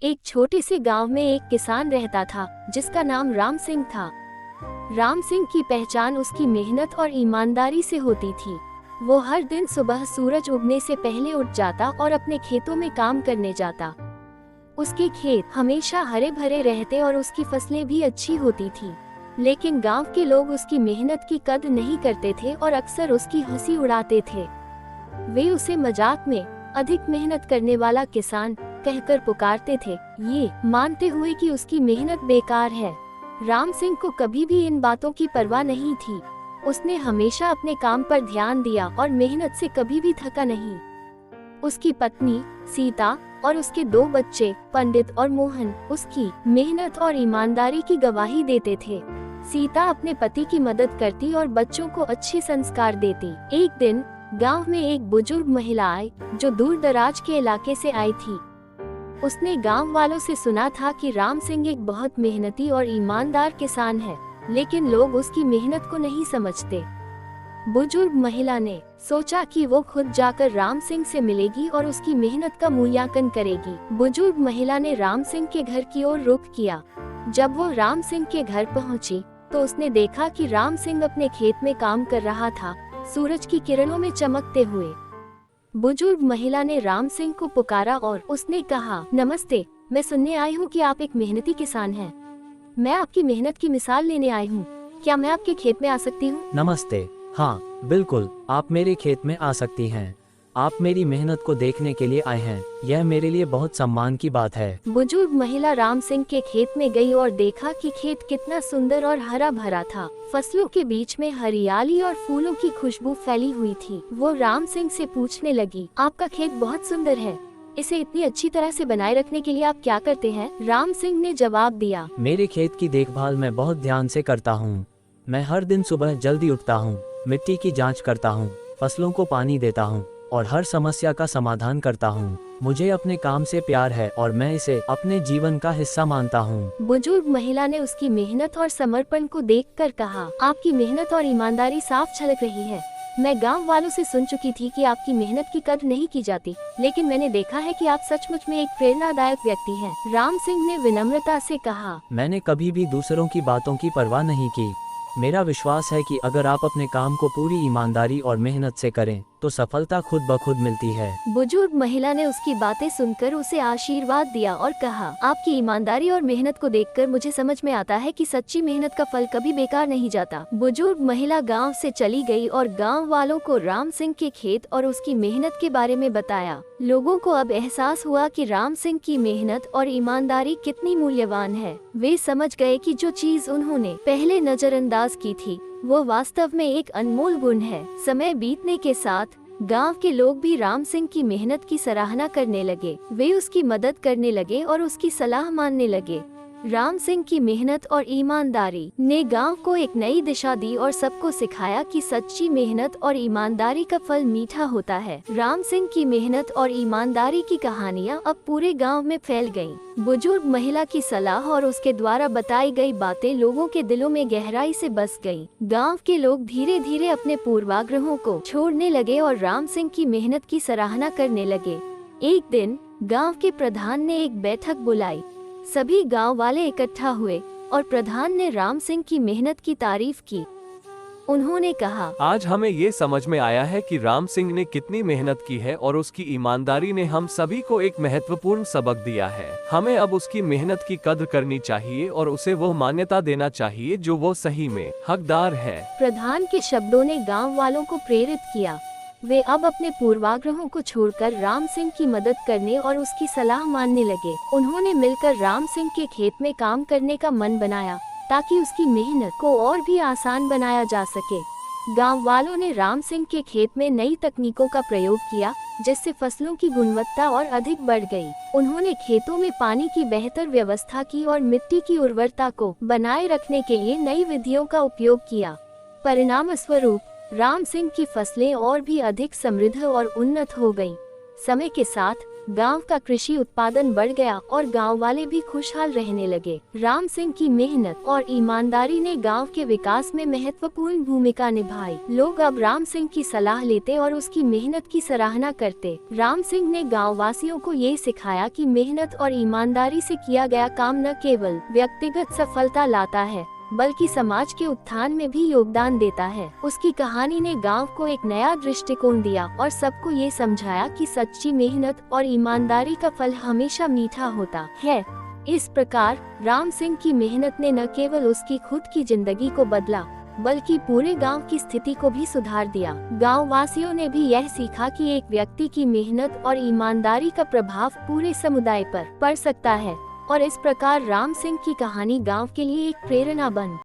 एक छोटे से गांव में एक किसान रहता था जिसका नाम राम सिंह था। राम सिंह की पहचान उसकी मेहनत और ईमानदारी से होती थी। वो हर दिन सुबह सूरज उगने से पहले उठ जाता और अपने खेतों में काम करने जाता। उसके खेत हमेशा हरे भरे रहते और उसकी फसलें भी अच्छी होती थी। लेकिन गांव के लोग उसकी मेहनत की कद्र नहीं करते थे और अक्सर उसकी हंसी उड़ाते थे। वे उसे मजाक में अधिक मेहनत करने वाला किसान कहकर पुकारते थे, ये मानते हुए कि उसकी मेहनत बेकार है। राम सिंह को कभी भी इन बातों की परवाह नहीं थी। उसने हमेशा अपने काम पर ध्यान दिया और मेहनत से कभी भी थका नहीं। उसकी पत्नी सीता और उसके 2 बच्चे पंडित और मोहन उसकी मेहनत और ईमानदारी की गवाही देते थे। सीता अपने पति की मदद करती और बच्चों को अच्छे संस्कार देती। एक दिन गांव में एक बुजुर्ग महिला आई जो दूर दराज के इलाके से आई थी। उसने गांव वालों से सुना था कि राम सिंह एक बहुत मेहनती और ईमानदार किसान है, लेकिन लोग उसकी मेहनत को नहीं समझते। बुजुर्ग महिला ने सोचा कि वो खुद जाकर राम सिंह से मिलेगी और उसकी मेहनत का मूल्यांकन करेगी। बुजुर्ग महिला ने राम सिंह के घर की ओर रुख किया। जब वो राम सिंह के घर पहुंची, तो उसने देखा कि राम सिंह अपने खेत में काम कर रहा था, सूरज की किरणों में चमकते हुए। बुजुर्ग महिला ने राम सिंह को पुकारा और उसने कहा, नमस्ते, मैं सुनने आई हूँ कि आप एक मेहनती किसान हैं। मैं आपकी मेहनत की मिसाल लेने आई हूँ। क्या मैं आपके खेत में आ सकती हूँ? नमस्ते। हाँ, बिल्कुल, आप मेरे खेत में आ सकती हैं। आप मेरी मेहनत को देखने के लिए आए हैं, यह मेरे लिए बहुत सम्मान की बात है। बुजुर्ग महिला राम सिंह के खेत में गई और देखा कि खेत कितना सुंदर और हरा भरा था। फसलों के बीच में हरियाली और फूलों की खुशबू फैली हुई थी। वो राम सिंह से पूछने लगी, आपका खेत बहुत सुंदर है, इसे इतनी अच्छी तरह से बनाए रखने के लिए आप क्या करते हैं? राम सिंह ने जवाब दिया, मेरे खेत की देखभाल मैं बहुत ध्यान से करता हूँ। मैं हर दिन सुबह जल्दी उठता हूँ, मिट्टी की जांच करता हूँ, फसलों को पानी देता हूँ और हर समस्या का समाधान करता हूँ। मुझे अपने काम से प्यार है और मैं इसे अपने जीवन का हिस्सा मानता हूँ। बुजुर्ग महिला ने उसकी मेहनत और समर्पण को देखकर कहा, आपकी मेहनत और ईमानदारी साफ झलक रही है। मैं गांव वालों से सुन चुकी थी कि आपकी मेहनत की कद्र नहीं की जाती, लेकिन मैंने देखा है कि आप सचमुच में एक प्रेरणादायक व्यक्ति हैं। राम सिंह ने विनम्रता से कहा, मैंने कभी भी दूसरों की बातों की परवाह नहीं की। मेरा विश्वास है कि अगर आप अपने काम को पूरी ईमानदारी और मेहनत से करें, तो सफलता खुद ब खुद मिलती है। बुजुर्ग महिला ने उसकी बातें सुनकर उसे आशीर्वाद दिया और कहा, आपकी ईमानदारी और मेहनत को देखकर मुझे समझ में आता है कि सच्ची मेहनत का फल कभी बेकार नहीं जाता। बुजुर्ग महिला गांव से चली गई और गांव वालों को राम सिंह के खेत और उसकी मेहनत के बारे में बताया। लोगों को अब एहसास हुआ कि राम सिंह की मेहनत और ईमानदारी कितनी मूल्यवान है। वे समझ गए कि जो चीज उन्होंने पहले नजरअंदाज की थी, वो वास्तव में एक अनमोल गुण है। समय बीतने के साथ गांव के लोग भी राम सिंह की मेहनत की सराहना करने लगे। वे उसकी मदद करने लगे और उसकी सलाह मानने लगे। राम सिंह की मेहनत और ईमानदारी ने गांव को एक नई दिशा दी और सबको सिखाया कि सच्ची मेहनत और ईमानदारी का फल मीठा होता है। राम सिंह की मेहनत और ईमानदारी की कहानियां अब पूरे गांव में फैल गईं। बुजुर्ग महिला की सलाह और उसके द्वारा बताई गई बातें लोगों के दिलों में गहराई से बस गईं। गांव के लोग धीरे धीरे अपने पूर्वाग्रहों को छोड़ने लगे और राम सिंह की मेहनत की सराहना करने लगे। एक दिन गांव के प्रधान ने एक बैठक बुलाई। सभी गांव वाले इकट्ठा हुए और प्रधान ने राम सिंह की मेहनत की तारीफ की। उन्होंने कहा, आज हमें ये समझ में आया है कि राम सिंह ने कितनी मेहनत की है और उसकी ईमानदारी ने हम सभी को एक महत्वपूर्ण सबक दिया है। हमें अब उसकी मेहनत की कद्र करनी चाहिए और उसे वो मान्यता देना चाहिए जो वो सही में हकदार है। प्रधान के शब्दों ने गांव वालों को प्रेरित किया। वे अब अपने पूर्वाग्रहों को छोड़कर राम सिंह की मदद करने और उसकी सलाह मानने लगे। उन्होंने मिलकर राम सिंह के खेत में काम करने का मन बनाया ताकि उसकी मेहनत को और भी आसान बनाया जा सके। गांव वालों ने राम सिंह के खेत में नई तकनीकों का प्रयोग किया, जिससे फसलों की गुणवत्ता और अधिक बढ़ गई। उन्होंने खेतों में पानी की बेहतर व्यवस्था की और मिट्टी की उर्वरता को बनाए रखने के लिए नई विधियों का उपयोग किया। परिणाम स्वरूप राम सिंह की फसलें और भी अधिक समृद्ध और उन्नत हो गईं। समय के साथ गांव का कृषि उत्पादन बढ़ गया और गांव वाले भी खुशहाल रहने लगे। राम सिंह की मेहनत और ईमानदारी ने गांव के विकास में महत्वपूर्ण भूमिका निभाई। लोग अब राम सिंह की सलाह लेते और उसकी मेहनत की सराहना करते। राम सिंह ने गाँव वासियों को ये सिखाया कि मेहनत और ईमानदारी से किया गया काम न केवल व्यक्तिगत सफलता लाता है बल्कि समाज के उत्थान में भी योगदान देता है। उसकी कहानी ने गांव को एक नया दृष्टिकोण दिया और सबको ये समझाया कि सच्ची मेहनत और ईमानदारी का फल हमेशा मीठा होता है। इस प्रकार राम सिंह की मेहनत ने न केवल उसकी खुद की जिंदगी को बदला बल्कि पूरे गांव की स्थिति को भी सुधार दिया। गांव वासियों ने भी यह सीखा कि एक व्यक्ति की मेहनत और ईमानदारी का प्रभाव पूरे समुदाय पर पड़ सकता है और इस प्रकार राम सिंह की कहानी गांव के लिए एक प्रेरणा बन